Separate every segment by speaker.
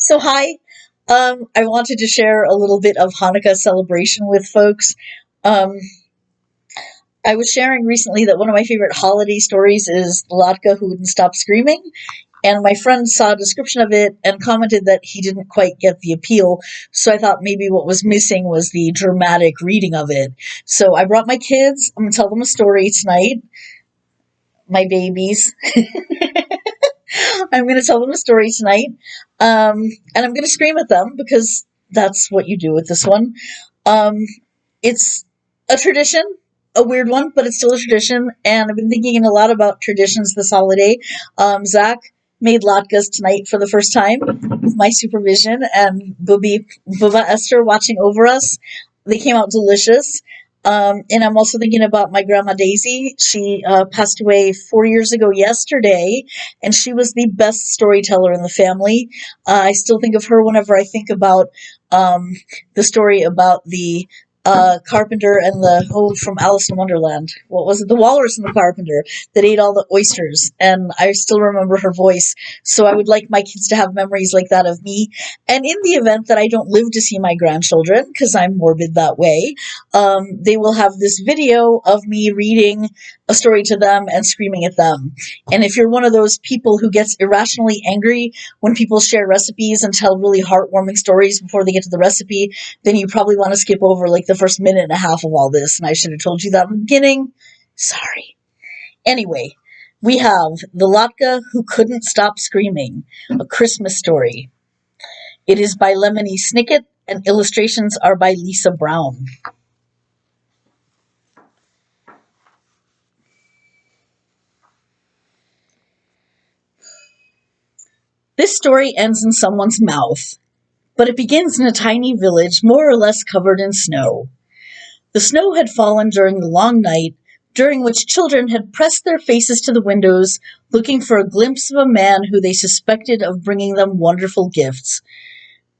Speaker 1: So hi, I wanted to share a little bit of Hanukkah celebration with folks. Um, I was sharing recently that one of my favorite holiday stories is Latke who wouldn't stop screaming, and my friend saw a description of it and commented that he didn't quite get the appeal. So I thought maybe what was missing was the dramatic reading of it. So I brought my kids. I'm gonna tell them a story tonight. My babies. I'm going to tell them a story tonight. And I'm going to scream at them because that's what you do with this one. Um, it's a tradition, a weird one, but it's still a tradition. And I've been thinking a lot about traditions this holiday. Zach made latkes tonight for the first time with my supervision and Bubba Esther watching over us. They came out delicious. And I'm also thinking about my grandma Daisy. She passed away 4 years ago yesterday, and she was the best storyteller in the family. I still think of her whenever I think about um, the story about the carpenter and the from Alice in Wonderland. What was it? The walrus and the carpenter that ate all the oysters. And I still remember her voice. So I would like my kids to have memories like that of me. And in the event that I don't live to see my grandchildren, because I'm morbid that way, they will have this video of me reading a story to them and screaming at them. And if you're one of those people who gets irrationally angry when people share recipes and tell really heartwarming stories before they get to the recipe, then you probably want to skip over like the first minute and a half of all this. And I should have told you that in the beginning. Sorry. Anyway, we have The Latke Who Couldn't Stop Screaming, a Christmas story. It is by Lemony Snicket, and illustrations are by Lisa Brown. This story ends in someone's mouth, but it begins in a tiny village more or less covered in snow. The snow had fallen during the long night, during which children had pressed their faces to the windows, looking for a glimpse of a man who they suspected of bringing them wonderful gifts.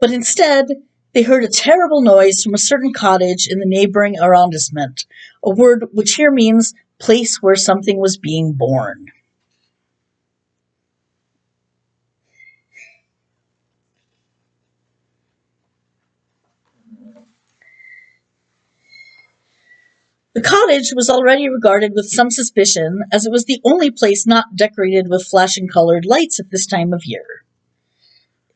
Speaker 1: But instead, they heard a terrible noise from a certain cottage in the neighboring arrondissement, a word which here means place where something was being born. The cottage was already regarded with some suspicion, as it was the only place not decorated with flashing colored lights at this time of year.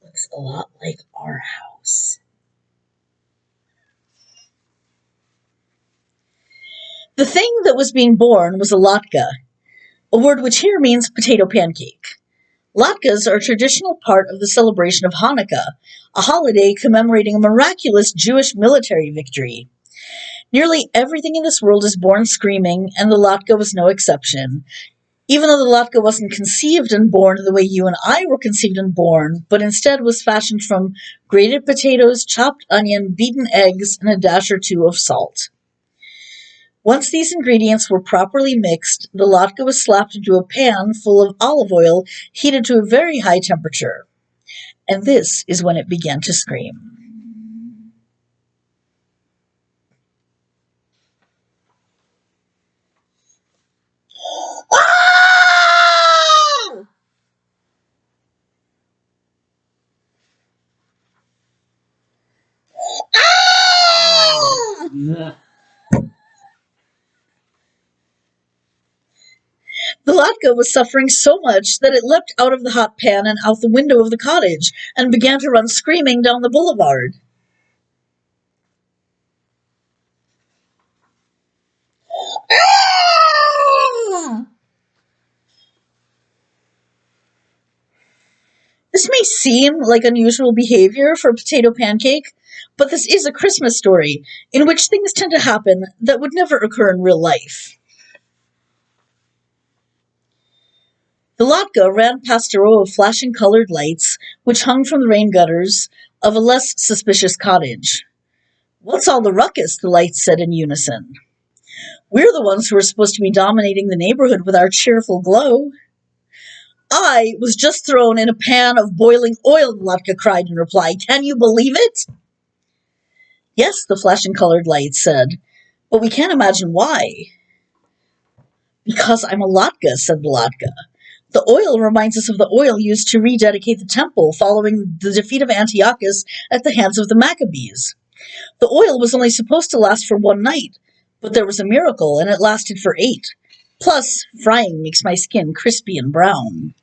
Speaker 1: It looks a lot like our house. The thing that was being born was a latke, a word which here means potato pancake. Latkes are a traditional part of the celebration of Hanukkah, a holiday commemorating a miraculous Jewish military victory. Nearly everything in this world is born screaming, and the latke was no exception. Even though the latke wasn't conceived and born the way you and I were conceived and born, but instead was fashioned from grated potatoes, chopped onion, beaten eggs, and a dash or two of salt. Once these ingredients were properly mixed, the latke was slapped into a pan full of olive oil heated to a very high temperature. And this is when it began to scream. Ah! Ah! The latke was suffering so much that it leapt out of the hot pan and out the window of the cottage, and began to run screaming down the boulevard. Ah! This may seem like unusual behavior for a potato pancake, but this is a Christmas story in which things tend to happen that would never occur in real life. The latke ran past a row of flashing colored lights which hung from the rain gutters of a less suspicious cottage. "What's all the ruckus?" the lights said in unison. "We're the ones who are supposed to be dominating the neighborhood with our cheerful glow." "I was just thrown in a pan of boiling oil," Latke cried in reply. "Can you believe it?" "Yes," the flashing colored lights said, "but we can't imagine why." "Because I'm a Latke," said the Latke. The oil reminds us of the oil used to rededicate the temple following the defeat of Antiochus at the hands of the Maccabees. The oil was only supposed to last for one night, but there was a miracle and it lasted for 8. Plus, frying makes my skin crispy and brown.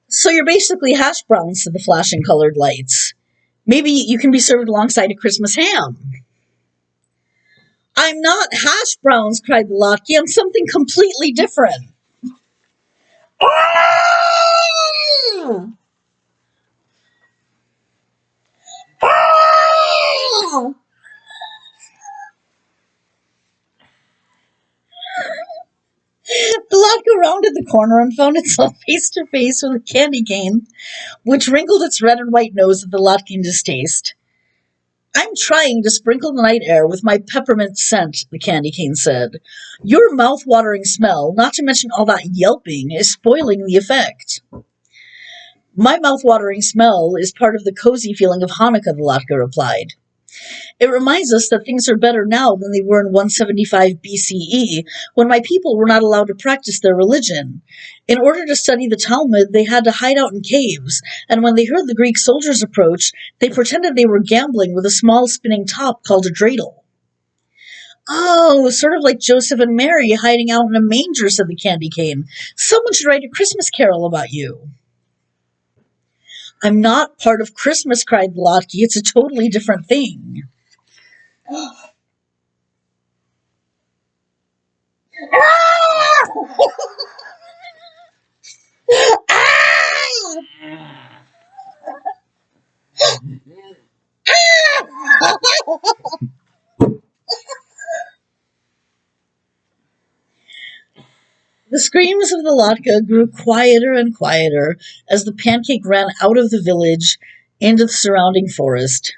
Speaker 1: So you're basically hash browns to the flashing colored lights. Maybe you can be served alongside a Christmas ham. I'm not hash browns, cried the Latke. I'm something completely different. The Latke rounded the corner and found itself face to face with a candy cane, which wrinkled its red and white nose at the Latke in distaste. I'm trying to sprinkle the night air with my peppermint scent, the candy cane said. Your mouth-watering smell, not to mention all that yelping, is spoiling the effect. My mouth-watering smell is part of the cozy feeling of Hanukkah, the Latke replied. It reminds us that things are better now than they were in 175 BCE, when my people were not allowed to practice their religion. In order to study the Talmud, they had to hide out in caves, and when they heard the Greek soldiers approach, they pretended they were gambling with a small spinning top called a dreidel. Oh, sort of like Joseph and Mary hiding out in a manger, said the candy cane. Someone should write a Christmas carol about you. I'm not part of Christmas, cried Latke. It's a totally different thing. The screams of the Latke grew quieter and quieter as the pancake ran out of the village into the surrounding forest.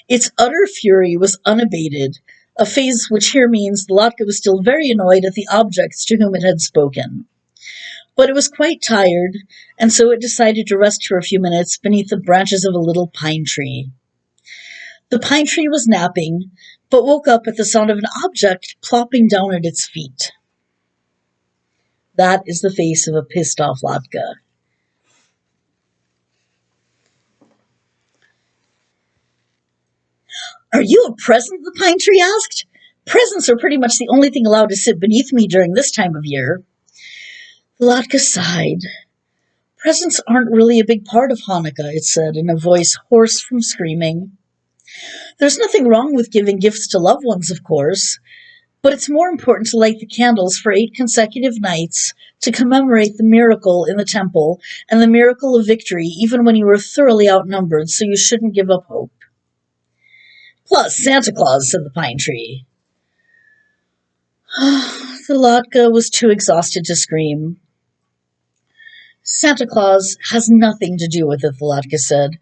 Speaker 1: Its utter fury was unabated, a phase which here means the Latke was still very annoyed at the objects to whom it had spoken. But it was quite tired, and so it decided to rest for a few minutes beneath the branches of a little pine tree. The pine tree was napping, but woke up at the sound of an object plopping down at its feet. That is the face of a pissed-off Latke. Are you a present? The pine tree asked. Presents are pretty much the only thing allowed to sit beneath me during this time of year. The Latke sighed. Presents aren't really a big part of Hanukkah, it said in a voice hoarse from screaming. There's nothing wrong with giving gifts to loved ones, of course, but it's more important to light the candles for 8 consecutive nights to commemorate the miracle in the temple and the miracle of victory even when you were thoroughly outnumbered, so you shouldn't give up hope. Plus, Santa Claus, said the pine tree. The Latke was too exhausted to scream. Santa Claus has nothing to do with it, the Latke said.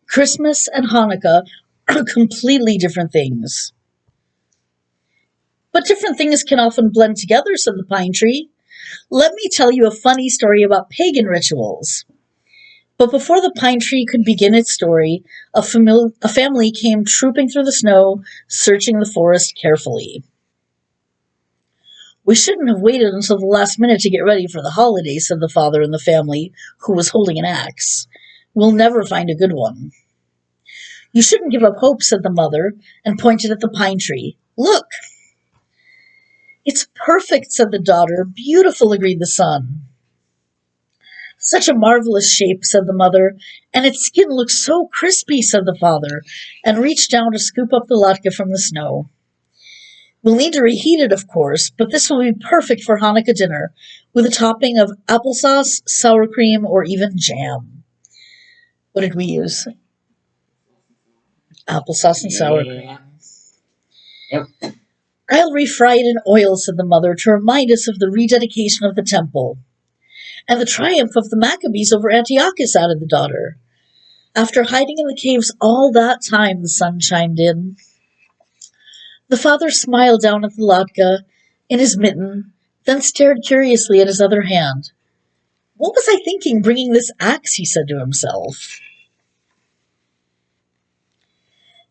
Speaker 1: Christmas and Hanukkah are completely different things. But different things can often blend together, said the pine tree. Let me tell you a funny story about pagan rituals. But before the pine tree could begin its story, a family came trooping through the snow, searching the forest carefully. We shouldn't have waited until the last minute to get ready for the holiday, said the father in the family, who was holding an axe. We'll never find a good one. You shouldn't give up hope, said the mother, and pointed at the pine tree. Look! It's perfect, said the daughter. Beautiful, agreed the son. Such a marvelous shape, said the mother, and its skin looks so crispy, said the father, and reached down to scoop up the Latke from the snow. We'll need to reheat it, of course, but this will be perfect for Hanukkah dinner, with a topping of applesauce, sour cream, or even jam. What did we use? Applesauce and sour cream.
Speaker 2: Yep.
Speaker 1: I'll refry it in oil, said the mother, to remind us of the rededication of the temple. And the triumph of the Maccabees over Antiochus, added the daughter. After hiding in the caves all that time, the son chimed in. The father smiled down at the Latke in his mitten, then stared curiously at his other hand. What was I thinking bringing this axe, he said to himself.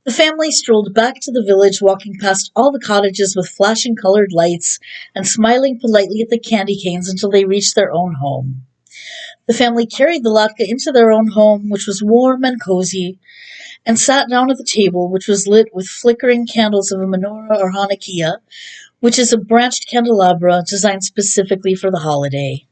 Speaker 1: The family strolled back to the village, walking past all the cottages with flashing colored lights and smiling politely at the candy canes until they reached their own home. The family carried the Latke into their own home, which was warm and cozy, and sat down at the table, which was lit with flickering candles of a menorah or Hanukkah, which is a branched candelabra designed specifically for the holiday.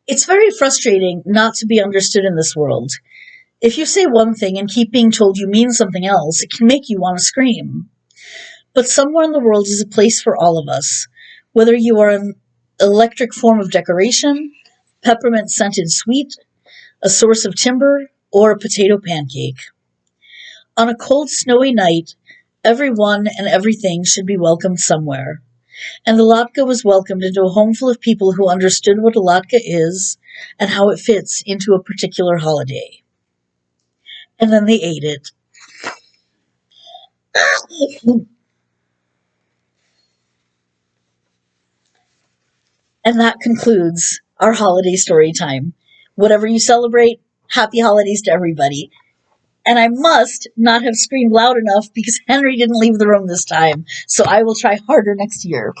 Speaker 1: It's very frustrating not to be understood in this world. If you say one thing and keep being told you mean something else, it can make you want to scream. But somewhere in the world is a place for all of us, whether you are an electric form of decoration, peppermint scented sweet, a source of timber, or a potato pancake. On a cold, snowy night, everyone and everything should be welcomed somewhere. And the latke was welcomed into a home full of people who understood what a latke is and how it fits into a particular holiday. And then they ate it. And that concludes our holiday story time. Whatever you celebrate, happy holidays to everybody. And I must not have screamed loud enough because Henry didn't leave the room this time. So I will try harder next year.